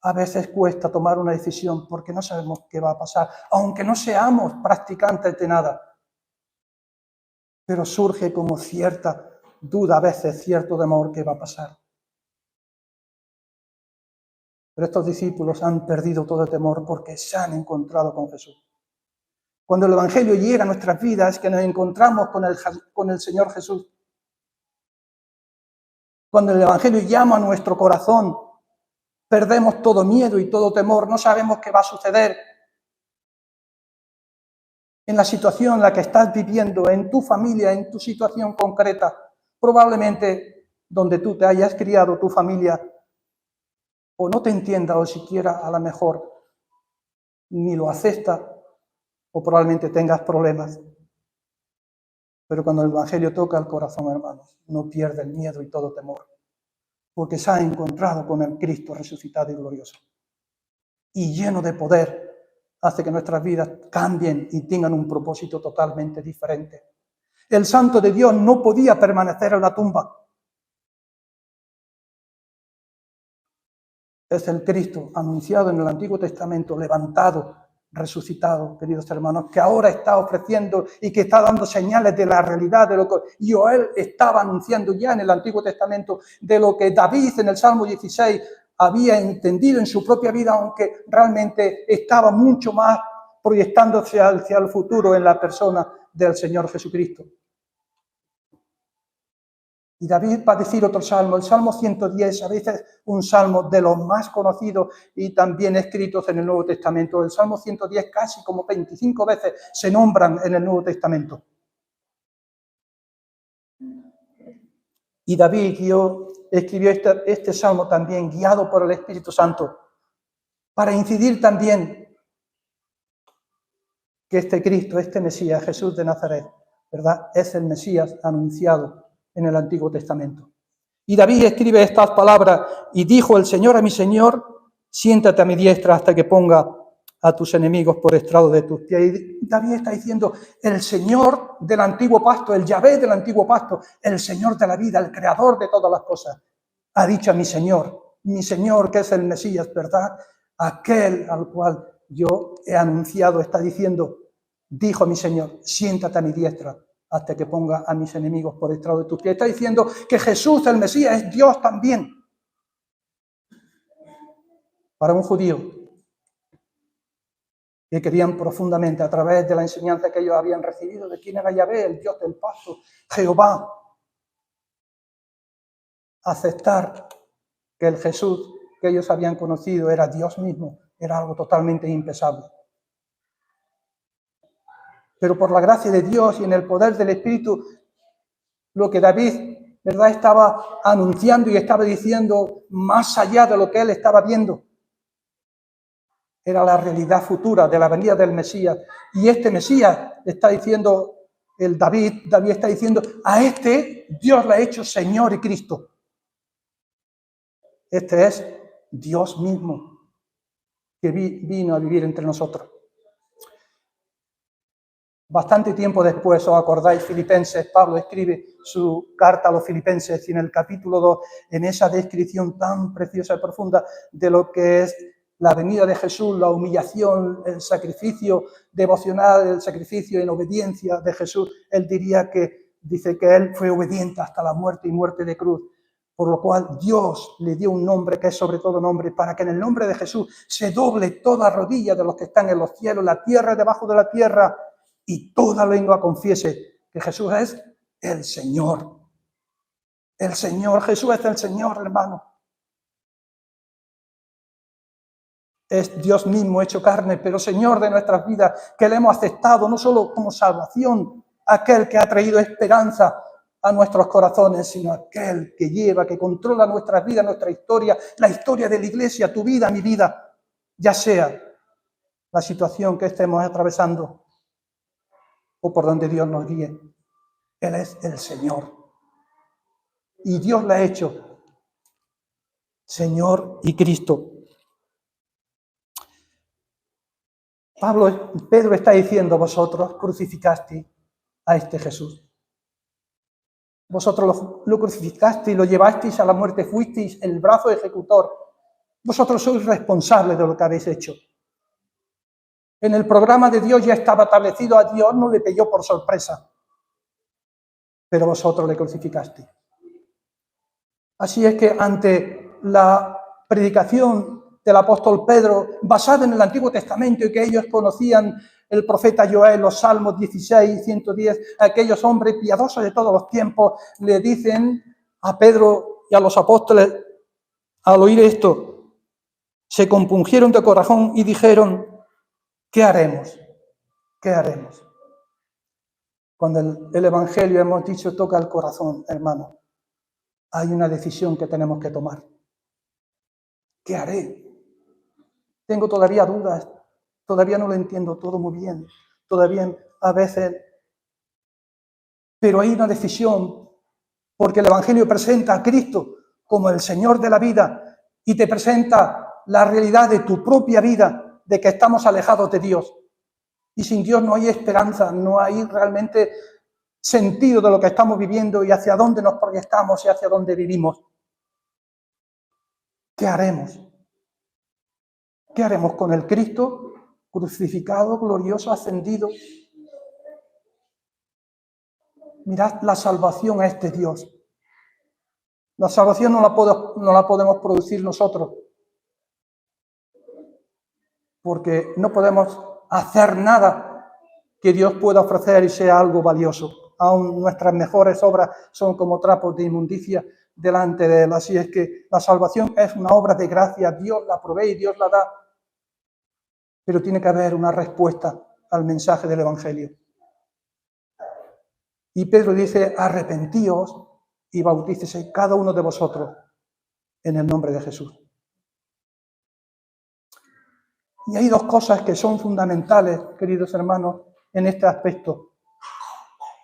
a veces cuesta tomar una decisión porque no sabemos qué va a pasar, aunque no seamos practicantes de nada. Pero surge como cierta duda, a veces cierto temor que va a pasar. Pero estos discípulos han perdido todo temor porque se han encontrado con Jesús. Cuando el Evangelio llega a nuestras vidas, que nos encontramos con el Señor Jesús. Cuando el Evangelio llama a nuestro corazón, perdemos todo miedo y todo temor, no sabemos qué va a suceder. En la situación en la que estás viviendo, en tu familia, en tu situación concreta, probablemente donde tú te hayas criado, tu familia, o no te entienda, o siquiera a lo mejor ni lo acepta, o probablemente tengas problemas. Pero cuando el Evangelio toca el corazón, hermanos, no pierde el miedo y todo temor, porque se ha encontrado con el Cristo resucitado y glorioso. Y lleno de poder, hace que nuestras vidas cambien y tengan un propósito totalmente diferente. El Santo de Dios no podía permanecer en la tumba. es el Cristo anunciado en el Antiguo Testamento, levantado, resucitado, queridos hermanos, que ahora está ofreciendo y que está dando señales de la realidad de lo que Joel estaba anunciando ya en el Antiguo Testamento, de lo que David en el Salmo 16 había entendido en su propia vida, aunque realmente estaba mucho más proyectándose hacia el futuro en la persona del Señor Jesucristo. Y David va a decir otro salmo, el Salmo 110, a veces un salmo de los más conocidos y también escritos en el Nuevo Testamento. El Salmo 110 casi como 25 veces se nombran en el Nuevo Testamento. Y David escribió este salmo también, guiado por el Espíritu Santo, para incidir también que este Cristo, este Mesías, Jesús de Nazaret, ¿verdad?, es el Mesías anunciado en el Antiguo Testamento. Y David escribe estas palabras: y dijo el Señor a mi Señor, siéntate a mi diestra hasta que ponga a tus enemigos por estrado de tus pies. Y David está diciendo, el Señor del antiguo pacto, el Yahvé del antiguo pacto, el Señor de la vida, el creador de todas las cosas, ha dicho a mi Señor que es el Mesías, ¿verdad?, aquel al cual yo he anunciado, está diciendo, dijo mi Señor, siéntate a mi diestra hasta que ponga a mis enemigos por estrado de tus pies. Está diciendo que Jesús, el Mesías, es Dios también. Para un judío que querían profundamente, a través de la enseñanza que ellos habían recibido de quién era Yahvé, el Dios del pacto, Jehová, aceptar que el Jesús que ellos habían conocido era Dios mismo, era algo totalmente impensable. Pero por la gracia de Dios y en el poder del Espíritu, lo que David, ¿verdad?, estaba anunciando y estaba diciendo más allá de lo que él estaba viendo, era la realidad futura de la venida del Mesías. Y este Mesías está diciendo, David está diciendo, a este Dios le ha hecho Señor y Cristo. Este es Dios mismo que vino a vivir entre nosotros. Bastante tiempo después, os acordáis, Filipenses, Pablo escribe su carta a los Filipenses y en el capítulo 2, en esa descripción tan preciosa y profunda de lo que es la venida de Jesús, la humillación, el sacrificio devocional, el sacrificio en obediencia de Jesús, él dice que él fue obediente hasta la muerte y muerte de cruz, por lo cual Dios le dio un nombre que es sobre todo nombre, para que en el nombre de Jesús se doble toda rodilla de los que están en los cielos, la tierra y debajo de la tierra, y toda lengua confiese que Jesús es el Señor. El Señor, Jesús es el Señor, hermano. Es Dios mismo hecho carne, pero Señor de nuestras vidas, que le hemos aceptado no solo como salvación, aquel que ha traído esperanza a nuestros corazones, sino aquel que lleva, que controla nuestras vidas, nuestra historia, la historia de la iglesia, tu vida, mi vida, ya sea la situación que estemos atravesando o por donde Dios nos guíe. Él es el Señor. Y Dios le ha hecho Señor y Cristo. Pedro está diciendo, vosotros crucificasteis a este Jesús. Vosotros lo crucificasteis, lo llevasteis a la muerte, fuisteis el brazo ejecutor. Vosotros sois responsables de lo que habéis hecho. En el programa de Dios ya estaba establecido, a Dios no le pilló por sorpresa, pero vosotros le crucificasteis. Así es que ante la predicación del apóstol Pedro, basada en el Antiguo Testamento y que ellos conocían el profeta Joel, los Salmos 16 y 110, aquellos hombres piadosos de todos los tiempos, le dicen a Pedro y a los apóstoles, al oír esto, se compungieron de corazón y dijeron, ¿qué haremos? ¿Qué haremos? Cuando el Evangelio, hemos dicho, toca el corazón, hermano, hay una decisión que tenemos que tomar. ¿Qué haré? Tengo todavía dudas, todavía no lo entiendo todo muy bien, todavía a veces, pero hay una decisión, porque el Evangelio presenta a Cristo como el Señor de la vida y te presenta la realidad de tu propia vida, de que estamos alejados de Dios. Y sin Dios no hay esperanza, no hay realmente sentido de lo que estamos viviendo y hacia dónde nos proyectamos y hacia dónde vivimos. ¿Qué haremos? ¿Qué haremos con el Cristo crucificado, glorioso, ascendido? Mirad, la salvación es de Dios. La salvación no la podemos producir nosotros, porque no podemos hacer nada que Dios pueda ofrecer y sea algo valioso. Aún nuestras mejores obras son como trapos de inmundicia delante de Él. Así es que la salvación es una obra de gracia. Dios la provee y Dios la da. Pero tiene que haber una respuesta al mensaje del Evangelio. Y Pedro dice, arrepentíos y bautícese cada uno de vosotros en el nombre de Jesús. Y hay dos cosas que son fundamentales, queridos hermanos, en este aspecto.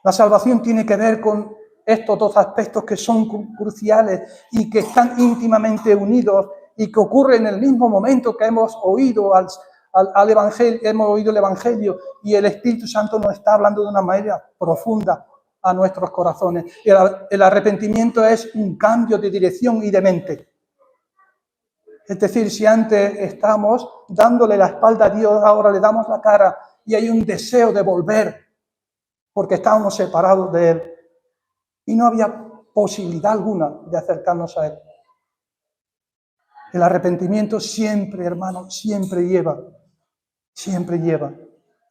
La salvación tiene que ver con estos dos aspectos que son cruciales y que están íntimamente unidos y que ocurren en el mismo momento que hemos oído al Evangelio, hemos oído el Evangelio y el Espíritu Santo nos está hablando de una manera profunda a nuestros corazones. El arrepentimiento es un cambio de dirección y de mente. Es decir, si antes estamos dándole la espalda a Dios, ahora le damos la cara y hay un deseo de volver porque estábamos separados de Él y no había posibilidad alguna de acercarnos a Él. El arrepentimiento siempre, hermano, siempre lleva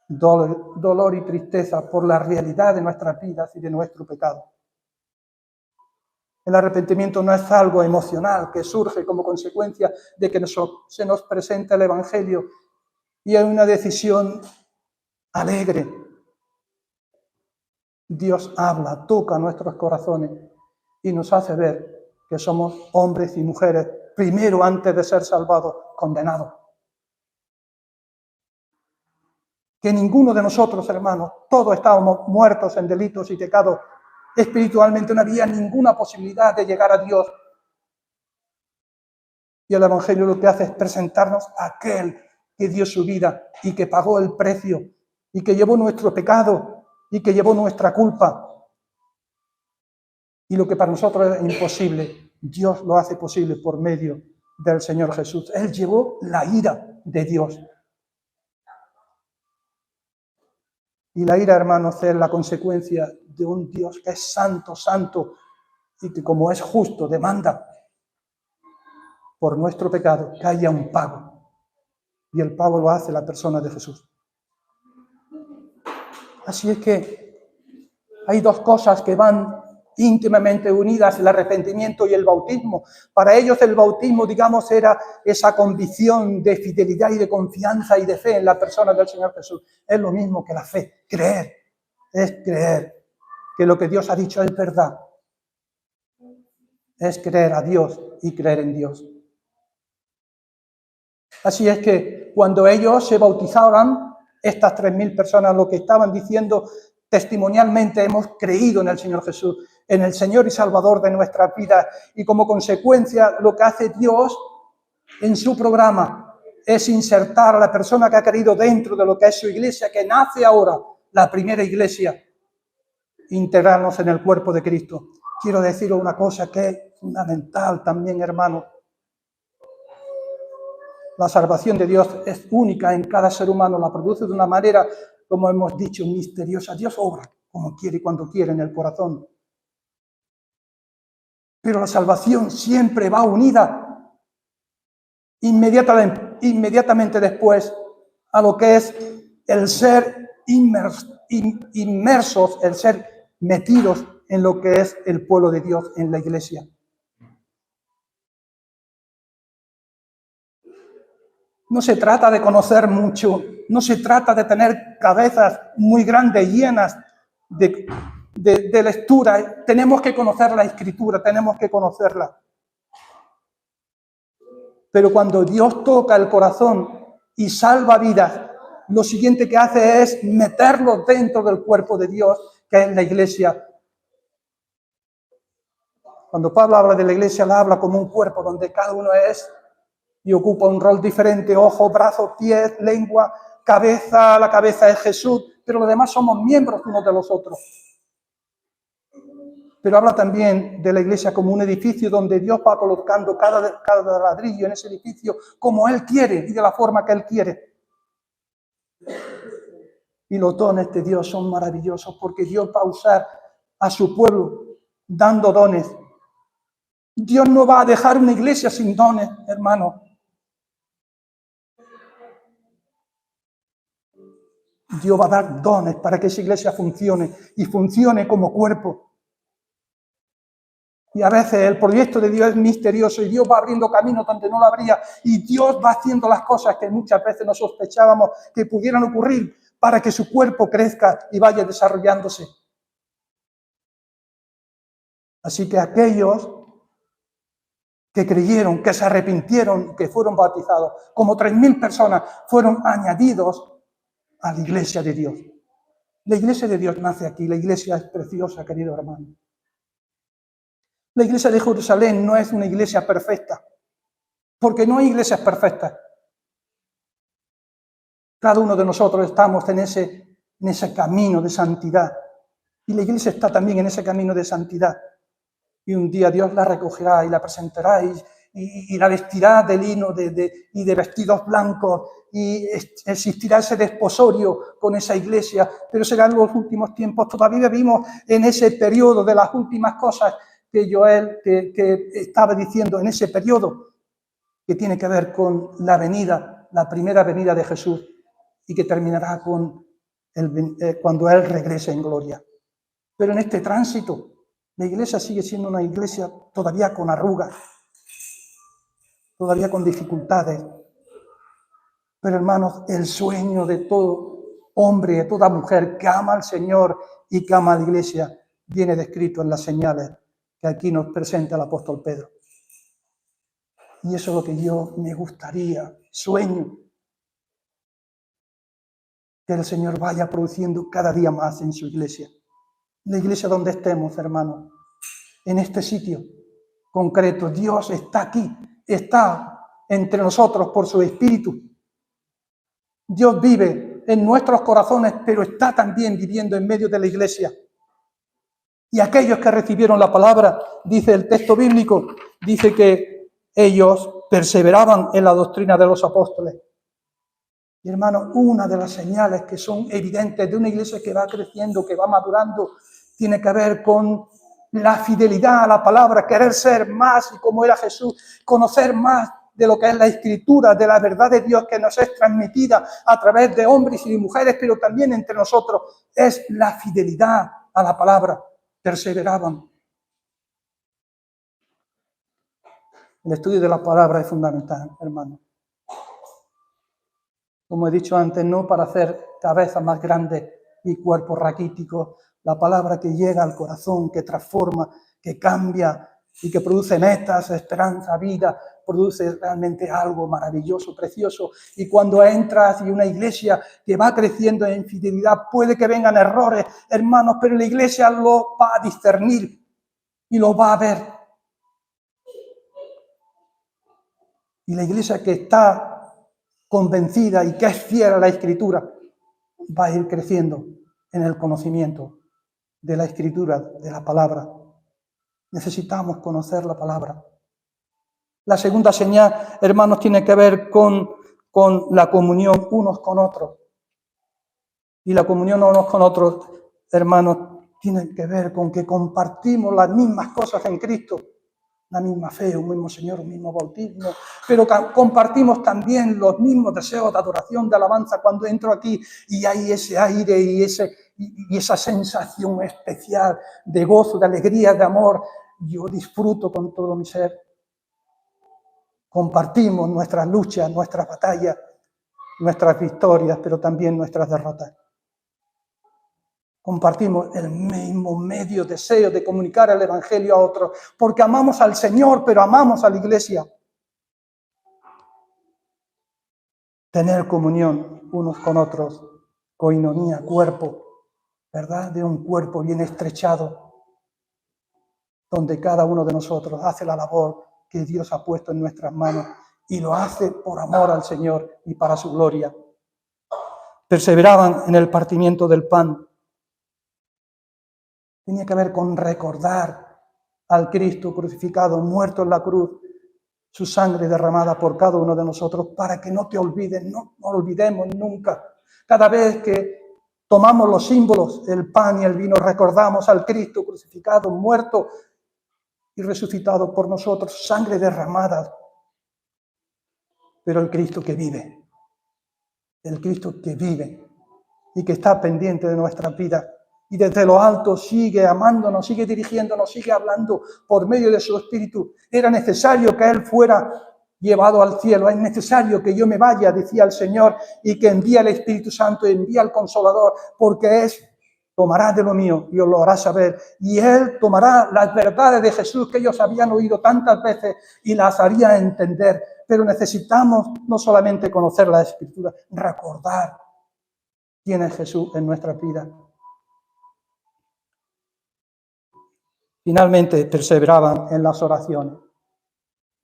dolor y tristeza por la realidad de nuestras vidas y de nuestro pecado. El arrepentimiento no es algo emocional que surge como consecuencia de que se nos presenta el Evangelio y hay una decisión alegre. Dios habla, toca nuestros corazones y nos hace ver que somos hombres y mujeres, primero antes de ser salvados, condenados. Que ninguno de nosotros, hermanos, todos estábamos muertos en delitos y pecados. Espiritualmente no había ninguna posibilidad de llegar a Dios. Y el Evangelio lo que hace es presentarnos a aquel que dio su vida y que pagó el precio y que llevó nuestro pecado y que llevó nuestra culpa. Y lo que para nosotros es imposible, Dios lo hace posible por medio del Señor Jesús. Él llevó la ira de Dios. Y la ira, hermanos, es la consecuencia de un Dios que es santo, santo, y que como es justo, demanda por nuestro pecado que haya un pago. Y el pago lo hace la persona de Jesús. Así es que hay dos cosas que van íntimamente unidas, el arrepentimiento y el bautismo. Para ellos el bautismo, digamos, era esa convicción de fidelidad y de confianza y de fe en la persona del Señor Jesús. Es lo mismo que la fe, creer. Es creer que lo que Dios ha dicho es verdad. Es creer a Dios y creer en Dios. Así es que cuando ellos se bautizaron, estas 3.000 personas lo que estaban diciendo testimonialmente, hemos creído en el Señor Jesús, en el Señor y Salvador de nuestras vidas. Y como consecuencia, lo que hace Dios en su programa es insertar a la persona que ha creído dentro de lo que es su iglesia, que nace ahora, la primera iglesia, integrarnos en el cuerpo de Cristo. Quiero deciros una cosa que es fundamental también, hermano. La salvación de Dios es única en cada ser humano, la produce de una manera, como hemos dicho, misteriosa. Dios obra como quiere y cuando quiere en el corazón. Pero la salvación siempre va unida inmediatamente después a lo que es el ser inmersos, el ser metidos en lo que es el pueblo de Dios, en la iglesia. No se trata de conocer mucho, no se trata de tener cabezas muy grandes, llenas de lectura. Tenemos que conocer la Escritura, tenemos que conocerla. Pero cuando Dios toca el corazón y salva vidas, lo siguiente que hace es meterlos dentro del cuerpo de Dios, que es la iglesia. Cuando Pablo habla de la iglesia, la habla como un cuerpo donde cada uno es y ocupa un rol diferente: ojos, brazos, pies, lengua, cabeza. La cabeza es Jesús, pero los demás somos miembros unos de los otros. Pero habla también de la iglesia como un edificio donde Dios va colocando cada ladrillo en ese edificio como Él quiere y de la forma que Él quiere. Y los dones de Dios son maravillosos porque Dios va a usar a su pueblo dando dones. Dios no va a dejar una iglesia sin dones, hermano. Dios va a dar dones para que esa iglesia funcione y funcione como cuerpo. Y a veces el proyecto de Dios es misterioso y Dios va abriendo caminos donde no lo habría y Dios va haciendo las cosas que muchas veces no sospechábamos que pudieran ocurrir para que su cuerpo crezca y vaya desarrollándose. Así que aquellos que creyeron, que se arrepintieron, que fueron bautizados, como 3.000 personas fueron añadidos a la iglesia de Dios. La iglesia de Dios nace aquí, la iglesia es preciosa, querido hermano. La iglesia de Jerusalén no es una iglesia perfecta, porque no hay iglesias perfectas. Cada uno de nosotros estamos en ese camino de santidad. Y la iglesia está también en ese camino de santidad. Y un día Dios la recogerá y la presentará y la vestirá de lino y de vestidos blancos y existirá ese desposorio con esa iglesia, pero serán los últimos tiempos. Todavía vivimos en ese periodo de las últimas cosas que Joel que estaba diciendo, en ese periodo que tiene que ver con la venida, la primera venida de Jesús y que terminará con cuando Él regrese en gloria. Pero en este tránsito, la iglesia sigue siendo una iglesia todavía con arrugas, todavía con dificultades. Pero hermanos, el sueño de todo hombre, de toda mujer que ama al Señor y que ama a la iglesia, viene descrito en las señales que aquí nos presenta el apóstol Pedro. Y eso es lo que yo me gustaría, sueño, que el Señor vaya produciendo cada día más en su iglesia. La iglesia donde estemos, hermanos, en este sitio concreto, Dios está aquí, está entre nosotros por su Espíritu. Dios vive en nuestros corazones, pero está también viviendo en medio de la iglesia. Y aquellos que recibieron la palabra, dice el texto bíblico, dice que ellos perseveraban en la doctrina de los apóstoles. Y hermano, una de las señales que son evidentes de una iglesia que va creciendo, que va madurando, tiene que ver con la fidelidad a la palabra, querer ser más y como era Jesús, conocer más de lo que es la Escritura, de la verdad de Dios que nos es transmitida a través de hombres y de mujeres, pero también entre nosotros, es la fidelidad a la palabra. Perseveraban. El estudio de la palabra es fundamental, hermano. Como he dicho antes, no para hacer cabezas más grandes y cuerpos raquíticos, la palabra que llega al corazón, que transforma, que cambia y que produce metas, esperanza, vida, produce realmente algo maravilloso, precioso. Y cuando entras y una iglesia que va creciendo en fidelidad, puede que vengan errores, hermanos, pero la iglesia lo va a discernir y lo va a ver. Y la iglesia que está convencida y que es fiel a la Escritura, va a ir creciendo en el conocimiento de la Escritura, de la palabra. Necesitamos conocer la palabra. La segunda señal, hermanos, tiene que ver con la comunión unos con otros. Y la comunión unos con otros, hermanos, tiene que ver con que compartimos las mismas cosas en Cristo. La misma fe, un mismo Señor, un mismo bautismo, pero compartimos también los mismos deseos de adoración, de alabanza. Cuando entro aquí y hay ese aire y esa sensación especial de gozo, de alegría, de amor, yo disfruto con todo mi ser. Compartimos nuestras luchas, nuestras batallas, nuestras victorias, pero también nuestras derrotas. Compartimos el mismo medio deseo de comunicar el Evangelio a otros, porque amamos al Señor, pero amamos a la iglesia. Tener comunión unos con otros, coinonía, cuerpo, ¿verdad? De un cuerpo bien estrechado, donde cada uno de nosotros hace la labor que Dios ha puesto en nuestras manos y lo hace por amor al Señor y para su gloria. Perseveraban en el partimiento del pan. Tenía que ver con recordar al Cristo crucificado, muerto en la cruz, su sangre derramada por cada uno de nosotros, para que no te olvides, no olvidemos nunca. Cada vez que tomamos los símbolos, el pan y el vino, recordamos al Cristo crucificado, muerto y resucitado por nosotros, sangre derramada. Pero el Cristo que vive y que está pendiente de nuestra vida y desde lo alto sigue amándonos, sigue dirigiéndonos, sigue hablando por medio de su Espíritu. Era necesario que Él fuera llevado al cielo, es necesario que yo me vaya, decía el Señor, y que envíe el Espíritu Santo, envíe al Consolador, porque tomará de lo mío y os lo hará saber. Y Él tomará las verdades de Jesús que ellos habían oído tantas veces y las haría entender. Pero necesitamos no solamente conocer la Escritura, recordar quién es Jesús en nuestra vida. Finalmente perseveraban en las oraciones.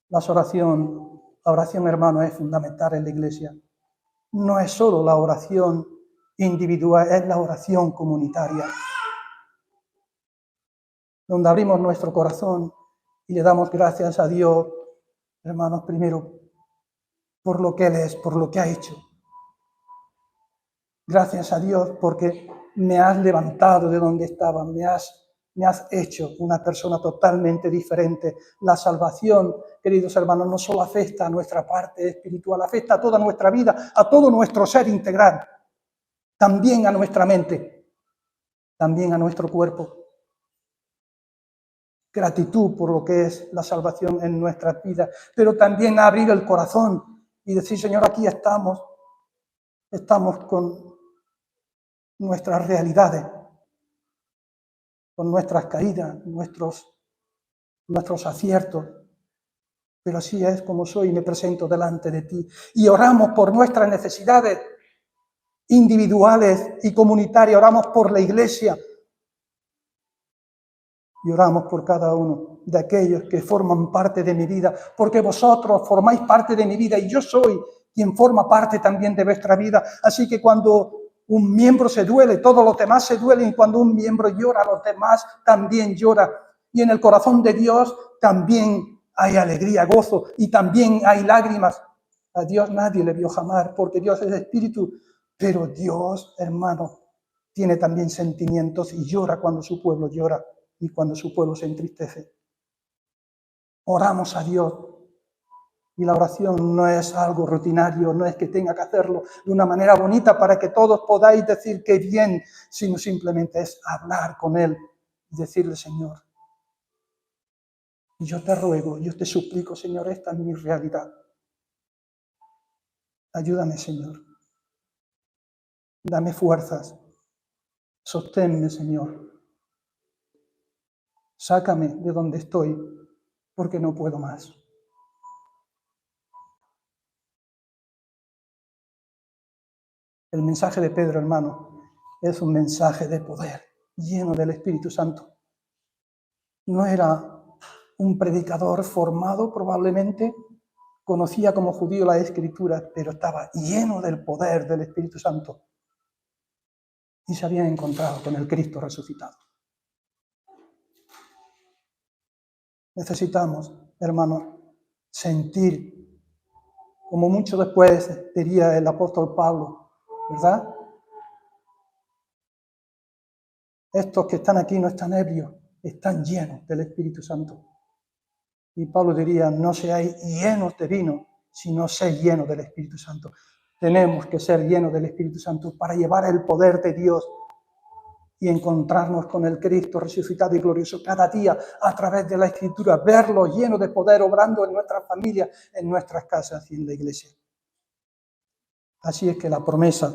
La oración, hermano, es fundamental en la Iglesia. No es solo la oración individual, es la oración comunitaria, donde abrimos nuestro corazón y le damos gracias a Dios, hermanos, primero por lo que Él es, por lo que ha hecho. Gracias a Dios porque me has levantado de donde estaba, me has hecho una persona totalmente diferente. La salvación, queridos hermanos, no solo afecta a nuestra parte espiritual, afecta a toda nuestra vida, a todo nuestro ser integral, también a nuestra mente, también a nuestro cuerpo. Gratitud por lo que es la salvación en nuestras vidas, pero también abrir el corazón y decir, Señor, aquí estamos con nuestras realidades, con nuestras caídas, nuestros aciertos, pero así es como soy y me presento delante de ti. Y oramos por nuestras necesidades individuales y comunitarias, oramos por la Iglesia y oramos por cada uno de aquellos que forman parte de mi vida, porque vosotros formáis parte de mi vida y yo soy quien forma parte también de vuestra vida. Así que cuando un miembro se duele, todos los demás se duelen, y cuando un miembro llora, los demás también lloran. Y en el corazón de Dios también hay alegría, gozo, y también hay lágrimas. A Dios nadie le vio jamás, porque Dios es espíritu, pero Dios, hermano, tiene también sentimientos y llora cuando su pueblo llora y cuando su pueblo se entristece. Oramos a Dios. Y la oración no es algo rutinario, no es que tenga que hacerlo de una manera bonita para que todos podáis decir que bien, sino simplemente es hablar con Él y decirle, Señor, y yo te ruego, yo te suplico, Señor, esta es mi realidad. Ayúdame, Señor. Dame fuerzas. Sosténme, Señor. Sácame de donde estoy, porque no puedo más. El mensaje de Pedro, hermano, es un mensaje de poder, lleno del Espíritu Santo. No era un predicador formado, probablemente, conocía como judío la Escritura, pero estaba lleno del poder del Espíritu Santo. Y se habían encontrado con el Cristo resucitado. Necesitamos, hermano, sentir, como mucho después diría el apóstol Pablo, ¿verdad? Estos que están aquí no están ebrios, están llenos del Espíritu Santo. Y Pablo diría, no seáis llenos de vino, sino sed llenos del Espíritu Santo. Tenemos que ser llenos del Espíritu Santo para llevar el poder de Dios y encontrarnos con el Cristo resucitado y glorioso cada día a través de la Escritura, verlo lleno de poder, obrando en nuestras familias, en nuestras casas y en la iglesia. Así es que la promesa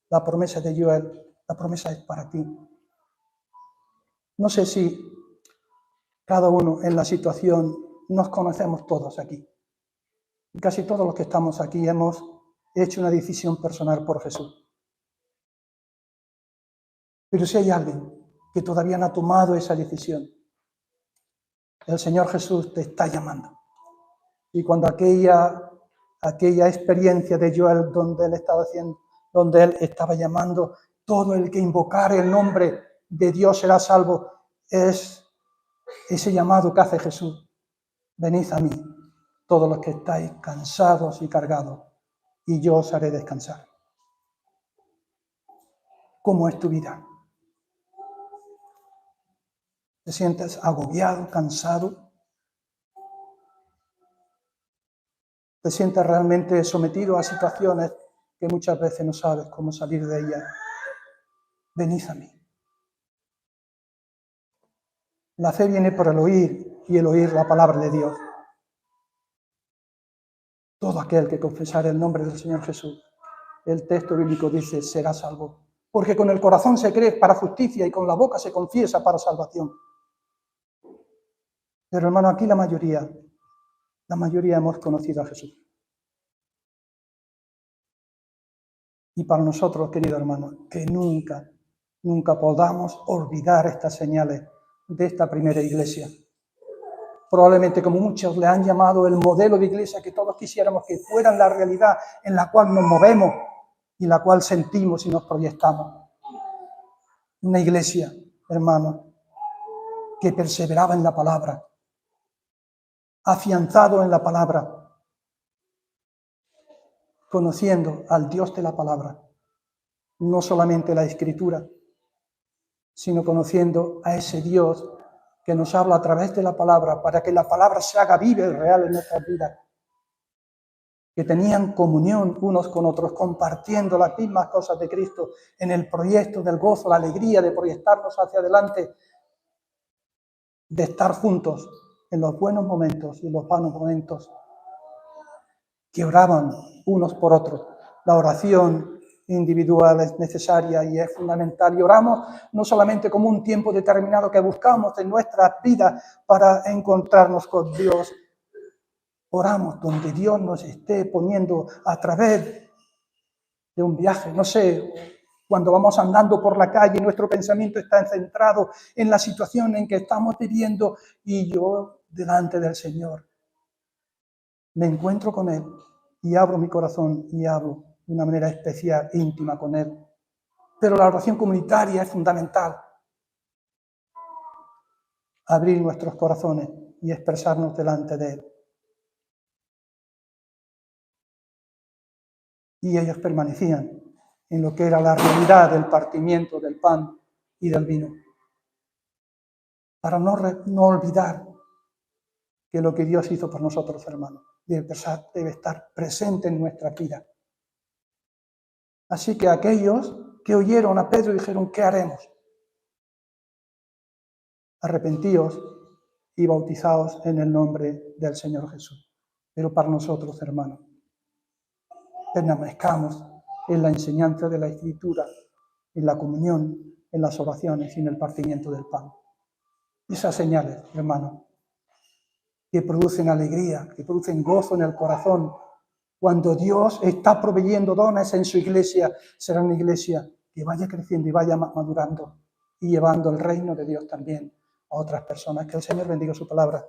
de Joel, la promesa es para ti. No sé si cada uno en la situación nos conocemos todos aquí. Casi todos los que estamos aquí hemos hecho una decisión personal por Jesús. Pero si hay alguien que todavía no ha tomado esa decisión, el Señor Jesús te está llamando. Y cuando aquella experiencia de Joel donde él estaba llamando, todo el que invocare el nombre de Dios será salvo, es ese llamado que hace Jesús. Venid a mí, todos los que estáis cansados y cargados, y yo os haré descansar. ¿Cómo es tu vida? ¿Te sientes agobiado, cansado? ¿Te sientes realmente sometido a situaciones que muchas veces no sabes cómo salir de ellas? Venid a mí. La fe viene por el oír, y el oír la palabra de Dios. Todo aquel que confesare el nombre del Señor Jesús, el texto bíblico dice, será salvo. Porque con el corazón se cree para justicia y con la boca se confiesa para salvación. Pero hermano, aquí la mayoría hemos conocido a Jesús. Y para nosotros, querido hermano, que nunca podamos olvidar estas señales de esta primera iglesia. Probablemente, como muchos le han llamado, el modelo de iglesia que todos quisiéramos que fuera la realidad en la cual nos movemos y la cual sentimos y nos proyectamos. Una iglesia, hermano, que perseveraba en la palabra, afianzado en la palabra, conociendo al Dios de la palabra, no solamente la Escritura, sino conociendo a ese Dios que nos habla a través de la palabra para que la palabra se haga viva y real en nuestras vidas. Que tenían comunión unos con otros, compartiendo las mismas cosas de Cristo en el proyecto del gozo, la alegría de proyectarnos hacia adelante, de estar juntos en los buenos momentos y en los malos momentos, que oraban unos por otros. La oración individual es necesaria y es fundamental. Y oramos no solamente como un tiempo determinado que buscamos en nuestras vidas para encontrarnos con Dios. Oramos donde Dios nos esté poniendo a través de un viaje, no sé, cuando vamos andando por la calle, nuestro pensamiento está centrado en la situación en que estamos viviendo y yo delante del Señor me encuentro con Él y abro mi corazón y hablo de una manera especial, íntima con Él. Pero la oración comunitaria es fundamental. Abrir nuestros corazones y expresarnos delante de Él. Y ellos permanecían en lo que era la realidad del partimiento del pan y del vino. Para no olvidar que lo que Dios hizo por nosotros, hermanos, debe estar presente en nuestra vida. Así que aquellos que oyeron a Pedro dijeron, ¿qué haremos? Arrepentíos y bautizaos en el nombre del Señor Jesús. Pero para nosotros, hermanos, permanezcamos en la enseñanza de la Escritura, en la comunión, en las oraciones y en el partimiento del pan. Esas señales, hermanos, que producen alegría, que producen gozo en el corazón, cuando Dios está proveyendo dones en su iglesia, será una iglesia que vaya creciendo y vaya madurando y llevando el reino de Dios también a otras personas. Que el Señor bendiga su palabra,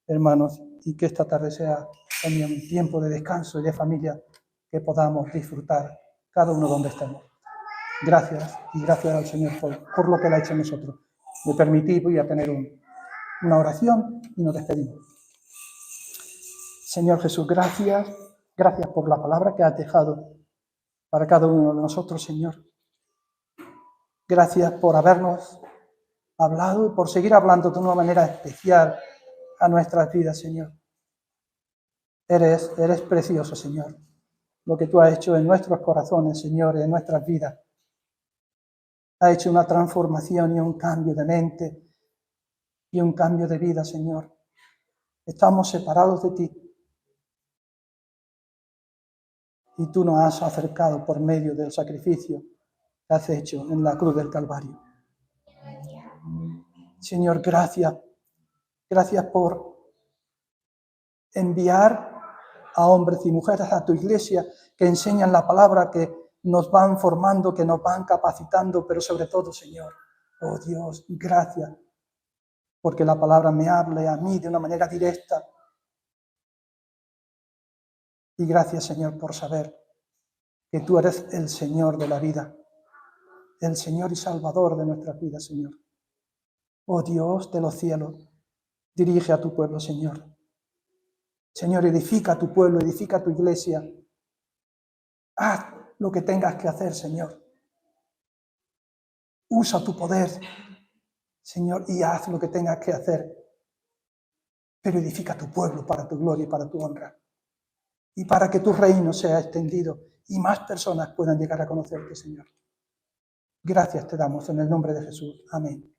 hermanos, y que esta tarde sea también un tiempo de descanso y de familia que podamos disfrutar cada uno donde estemos. Gracias y gracias al Señor por lo que Él ha hecho en nosotros. Me permití, voy a tener una oración y nos despedimos. Señor Jesús, gracias por la palabra que has dejado para cada uno de nosotros, Señor. Gracias por habernos hablado y por seguir hablando de una manera especial a nuestras vidas, Señor. Eres precioso, Señor, lo que tú has hecho en nuestros corazones, Señor, en nuestras vidas. Ha hecho una transformación y un cambio de mente y un cambio de vida, Señor. Estamos separados de ti. Y tú nos has acercado por medio del sacrificio que has hecho en la cruz del Calvario. Señor, gracias por enviar a hombres y mujeres a tu iglesia que enseñan la palabra, que nos van formando, que nos van capacitando, pero sobre todo, Señor, oh Dios, gracias, porque la palabra me hable a mí de una manera directa. Y gracias, Señor, por saber que tú eres el Señor de la vida, el Señor y Salvador de nuestras vidas, Señor. Oh Dios de los cielos, dirige a tu pueblo, Señor. Señor, edifica a tu pueblo, edifica a tu iglesia. Haz lo que tengas que hacer, Señor. Usa tu poder, Señor, y haz lo que tengas que hacer. Pero edifica a tu pueblo para tu gloria y para tu honra. Y para que tu reino sea extendido y más personas puedan llegar a conocerte, Señor. Gracias te damos en el nombre de Jesús. Amén.